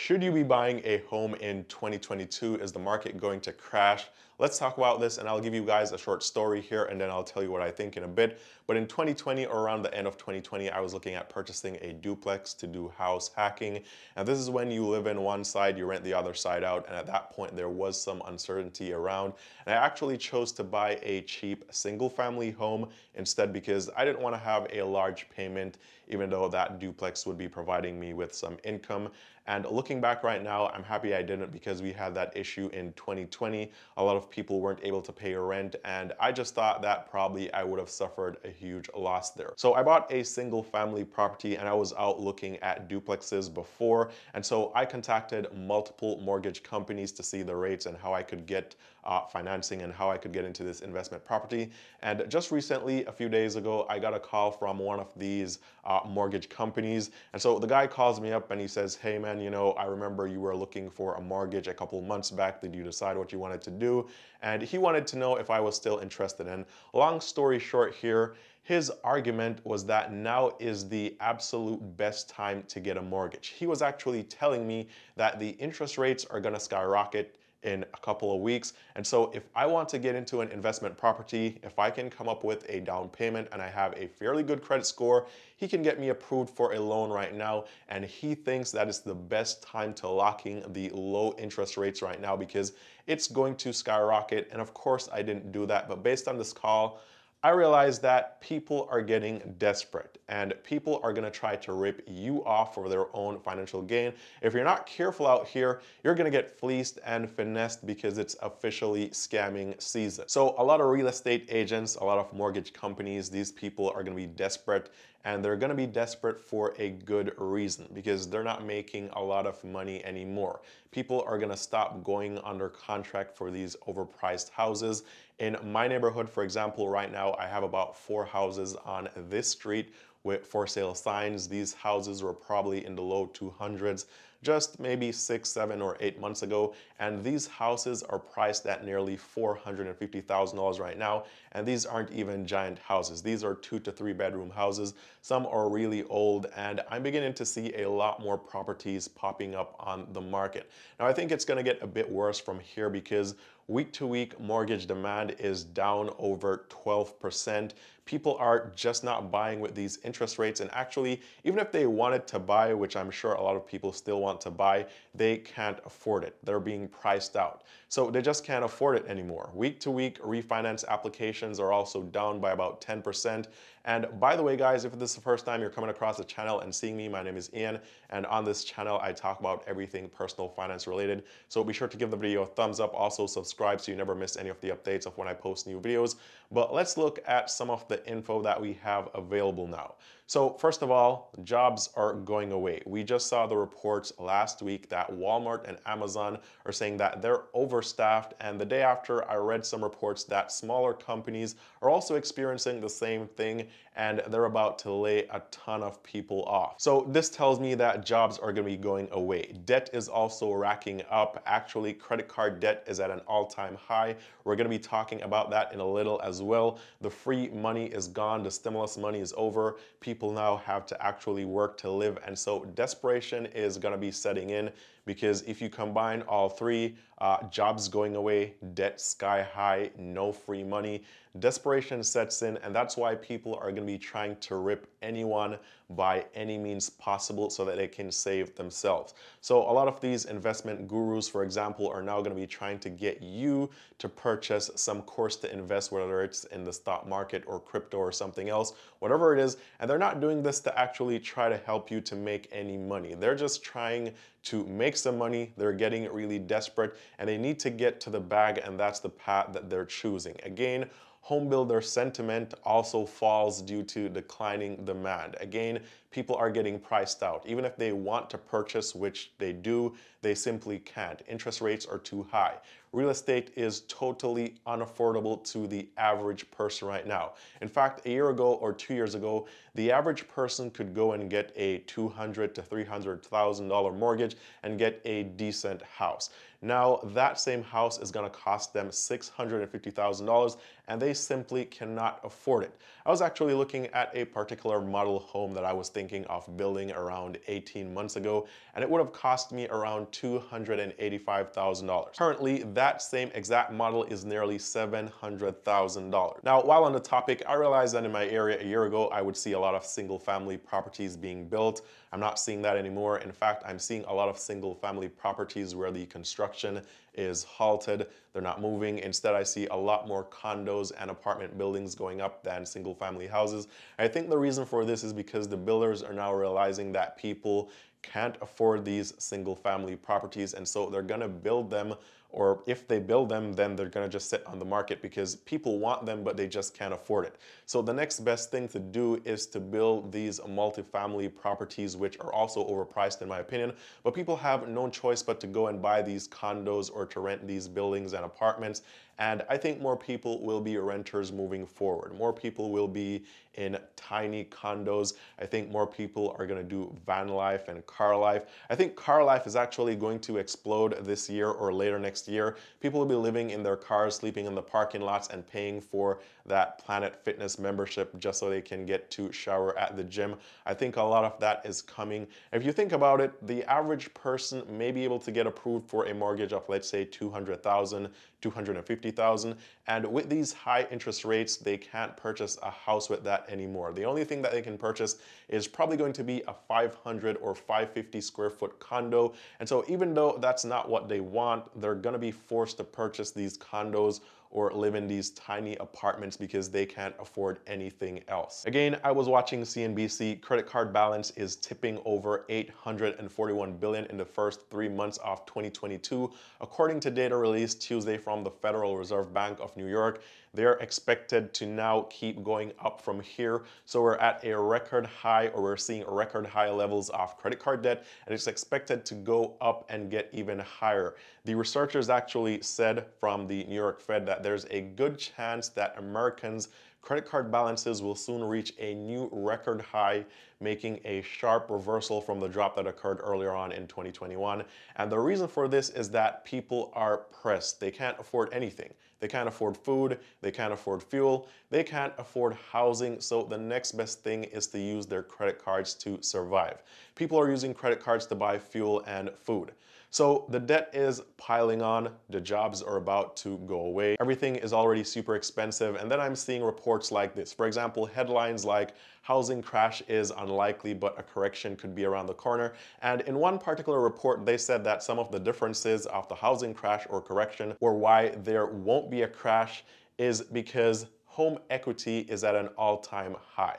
Should you be buying a home in 2022? Is the market going to crash? Let's talk about this, and I'll give you guys a short story here and then I'll tell you what I think in a bit. But in 2020, or around the end of 2020, I was looking at purchasing a duplex to do house hacking. And this is when you live in one side, you rent the other side out. And at that point, there was some uncertainty around. And I actually chose to buy a cheap single family home instead because I didn't want to have a large payment, even though that duplex would be providing me with some income. And looking back right now, I'm happy I didn't because we had that issue in 2020. A lot of people weren't able to pay rent, and I just thought that probably I would have suffered a huge loss there. So I bought a single family property and I was out looking at duplexes before. And so I contacted multiple mortgage companies to see the rates and how I could get financing and how I could get into this investment property. And just recently, a few days ago, I got a call from one of these mortgage companies. And so the guy calls me up and he says, "Hey man, I remember you were looking for a mortgage a couple months back. Did you decide what you wanted to do?" And he wanted to know if I was still interested. And long story short here, his argument was that now is the absolute best time to get a mortgage. He was actually telling me that the interest rates are going to skyrocket in a couple of weeks. And so if I want to get into an investment property, if I can come up with a down payment and I have a fairly good credit score, he can get me approved for a loan right now. And he thinks that is the best time to lock in the low interest rates right now because it's going to skyrocket. And of course I didn't do that, but based on this call, I realized that people are getting desperate and people are going to try to rip you off for their own financial gain. If you're not careful out here, you're going to get fleeced and finessed because it's officially scamming season. So a lot of real estate agents, a lot of mortgage companies, these people are going to be desperate, and they're going to be desperate for a good reason because they're not making a lot of money anymore. People are going to stop going under contract for these overpriced houses. In my neighborhood, for example, right now I have about 4 houses on this street with for sale signs. These houses were probably in the low 200s just maybe 6, 7, or 8 months ago, and these houses are priced at nearly $450,000 right now. And these aren't even giant houses. These are 2 to 3 bedroom houses. Some are really old, and I'm beginning to see a lot more properties popping up on the market. Now I think it's going to get a bit worse from here because week to week mortgage demand is down over 12%. People are just not buying with these interest rates, and actually, even if they wanted to buy, which I'm sure a lot of people still want to buy, they can't afford it. They're being priced out. So they just can't afford it anymore. Week to week refinance applications are also down by about 10%. And by the way, guys, if this is the first time you're coming across the channel and seeing me, my name is Eann, and on this channel I talk about everything personal finance related. So be sure to give the video a thumbs up. Also subscribe so you never miss any of the updates of when I post new videos. But let's look at some of the info that we have available now. So first of all, jobs are going away. We just saw the reports last week that Walmart and Amazon are saying that they're overstaffed, and the day after I read some reports that smaller companies are also experiencing the same thing and they're about to lay a ton of people off. So this tells me that jobs are going to be going away. Debt is also racking up. Actually, credit card debt is at an all-time high. We're going to be talking about that in a little as well. The free money is gone. The stimulus money is over. People now have to actually work to live, and so desperation is going to be setting in because if you combine all three, jobs going away, debt sky high, no free money, desperation sets in, and that's why people are going to be trying to rip anyone by any means possible so that they can save themselves. So a lot of these investment gurus, for example, are now going to be trying to get you to purchase some course to invest, whether it's in the stock market or crypto or something else, whatever it is. And they're not doing this to actually try to help you to make any money. They're just trying to make some money. They're getting really desperate and they need to get to the bag, and that's the path that they're choosing. Again, home builder sentiment also falls due to declining demand. Again, people are getting priced out. Even if they want to purchase, which they do, they simply can't. Interest rates are too high. Real estate is totally unaffordable to the average person right now. In fact, a year ago or 2 years ago, the average person could go and get a $200,000 to $300,000 mortgage and get a decent house. Now that same house is going to cost them $650,000 and they simply cannot afford it. I was actually looking at a particular model home that I was thinking of building around 18 months ago, and it would have cost me around $285,000. Currently, that same exact model is nearly $700,000. Now, while on the topic, I realized that in my area a year ago, I would see a lot of single family properties being built. I'm not seeing that anymore. In fact, I'm seeing a lot of single family properties where the construction is halted. They're not moving. Instead, I see a lot more condos and apartment buildings going up than single family houses. I think the reason for this is because the builders are now realizing that people can't afford these single family properties, and so they're gonna build them, or if they build them, then they're gonna just sit on the market because people want them, but they just can't afford it. So the next best thing to do is to build these multifamily properties, which are also overpriced in my opinion, but people have no choice but to go and buy these condos or to rent these buildings and apartments. And I think more people will be renters moving forward. More people will be in tiny condos. I think more people are going to do van life and car life. I think car life is actually going to explode this year or later next year. People will be living in their cars, sleeping in the parking lots, and paying for that Planet Fitness membership just so they can get to shower at the gym. I think a lot of that is coming. If you think about it, the average person may be able to get approved for a mortgage of, let's say, $200,000, $250,000, and with these high interest rates, they can't purchase a house with that anymore. The only thing that they can purchase is probably going to be a 500 or 550 square foot condo. And so even though that's not what they want, they're going to be forced to purchase these condos or live in these tiny apartments because they can't afford anything else. Again, I was watching CNBC. Credit card balance is tipping over $841 billion in the first 3 months of 2022. According to data released Tuesday from the Federal Reserve Bank of New York, they're expected to now keep going up from here. So we're at a record high, or we're seeing record high levels of credit card debt, and it's expected to go up and get even higher. The researchers actually said from the New York Fed that there's a good chance that Americans' credit card balances will soon reach a new record high, making a sharp reversal from the drop that occurred earlier on in 2021. And the reason for this is that people are pressed. They can't afford anything. They can't afford food, they can't afford fuel, they can't afford housing, so the next best thing is to use their credit cards to survive. People are using credit cards to buy fuel and food. So the debt is piling on, the jobs are about to go away, everything is already super expensive, and then I'm seeing reports like this. For example, headlines like housing crash is unlikely, but a correction could be around the corner. And in one particular report, they said that some of the differences of the housing crash or correction, or why there won't be a crash, is because home equity is at an all-time high.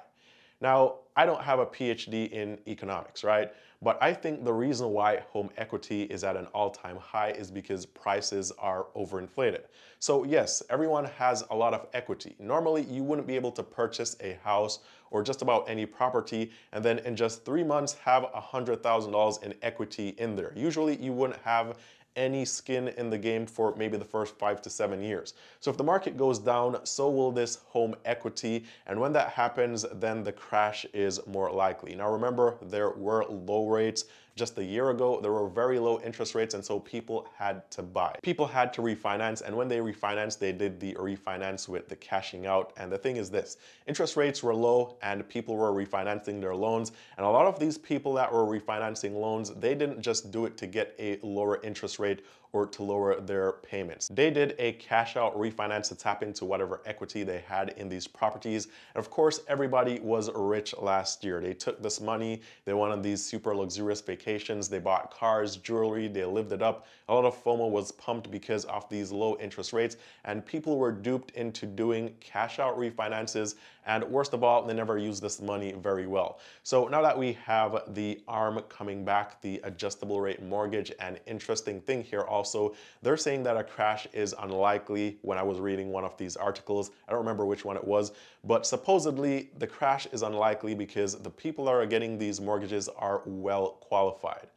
Now, I don't have a PhD in economics, right? But I think the reason why home equity is at an all-time high is because prices are overinflated. So yes, everyone has a lot of equity. Normally, you wouldn't be able to purchase a house or just about any property and then in just 3 months have $100,000 in equity in there. Usually, you wouldn't have any skin in the game for maybe the first 5 to 7 years. So if the market goes down, so will this home equity. And when that happens, then the crash is more likely. Now remember, there were low rates. Just a year ago, there were very low interest rates, and so people had to buy. People had to refinance, and when they refinanced, they did the refinance with the cashing out. And the thing is this, interest rates were low and people were refinancing their loans. And a lot of these people that were refinancing loans, they didn't just do it to get a lower interest rate or to lower their payments. They did a cash out refinance to tap into whatever equity they had in these properties. And of course, everybody was rich last year. They took this money, they went on these super luxurious vacations, they bought cars, jewelry, they lived it up. A lot of FOMO was pumped because of these low interest rates, and people were duped into doing cash out refinances. And worst of all, they never used this money very well. So now that we have the ARM coming back, the adjustable rate mortgage, an interesting thing here also, they're saying that a crash is unlikely. When I was reading one of these articles, I don't remember which one it was, but supposedly the crash is unlikely because the people that are getting these mortgages are well qualified.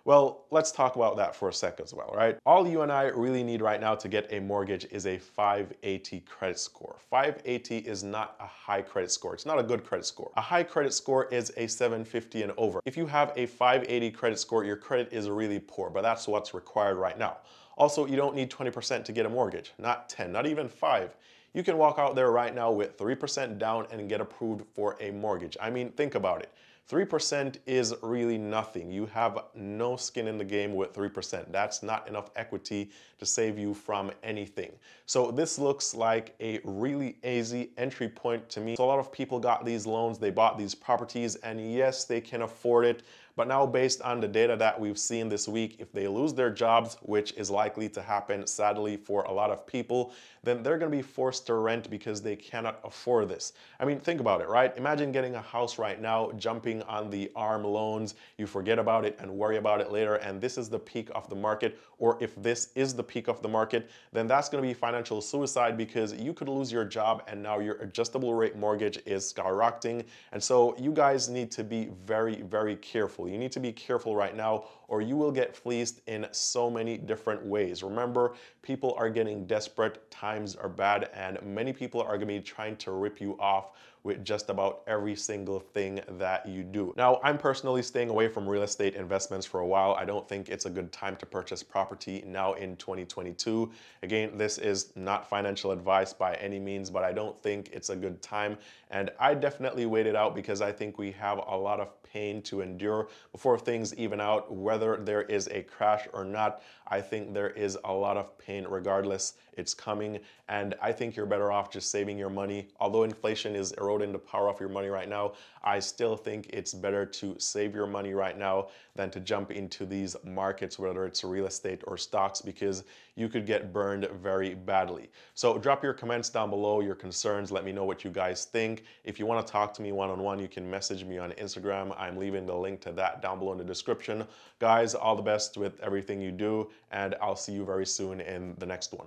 Well, let's talk about that for a sec as well, right? All you and I really need right now to get a mortgage is a 580 credit score. 580 is not a high credit score. It's not a good credit score. A high credit score is a 750 and over. If you have a 580 credit score, your credit is really poor, but that's what's required right now. Also, you don't need 20% to get a mortgage, not 10, not even 5. You can walk out there right now with 3% down and get approved for a mortgage. I mean, think about it. 3% is really nothing. You have no skin in the game with 3%. That's not enough equity to save you from anything. So this looks like a really easy entry point to me. So a lot of people got these loans, they bought these properties, and yes, they can afford it. But now based on the data that we've seen this week, if they lose their jobs, which is likely to happen sadly for a lot of people, then they're gonna be forced to rent because they cannot afford this. I mean, think about it, right? Imagine getting a house right now, jumping on the ARM loans, you forget about it and worry about it later, and this is the peak of the market, or if this is the peak of the market, then that's gonna be financial suicide because you could lose your job and now your adjustable rate mortgage is skyrocketing. And so you guys need to be very, very careful. You need to be careful right now or you will get fleeced in so many different ways. Remember, people are getting desperate, times are bad, and many people are gonna be trying to rip you off with just about every single thing that you do. Now, I'm personally staying away from real estate investments for a while. I don't think it's a good time to purchase property now in 2022. Again, this is not financial advice by any means, but I don't think it's a good time. And I definitely waited out because I think we have a lot of pain to endure before things even out. Whether there is a crash or not, I think there is a lot of pain regardless. It's coming, and I think you're better off just saving your money. Although inflation is eroding the power of your money right now, I still think it's better to save your money right now than to jump into these markets, whether it's real estate or stocks, because you could get burned very badly. So drop your comments down below, your concerns. Let me know what you guys think. If you want to talk to me one-on-one, you can message me on Instagram. I'm leaving the link to that down below in the description. Guys, all the best with everything you do, and I'll see you very soon in the next one.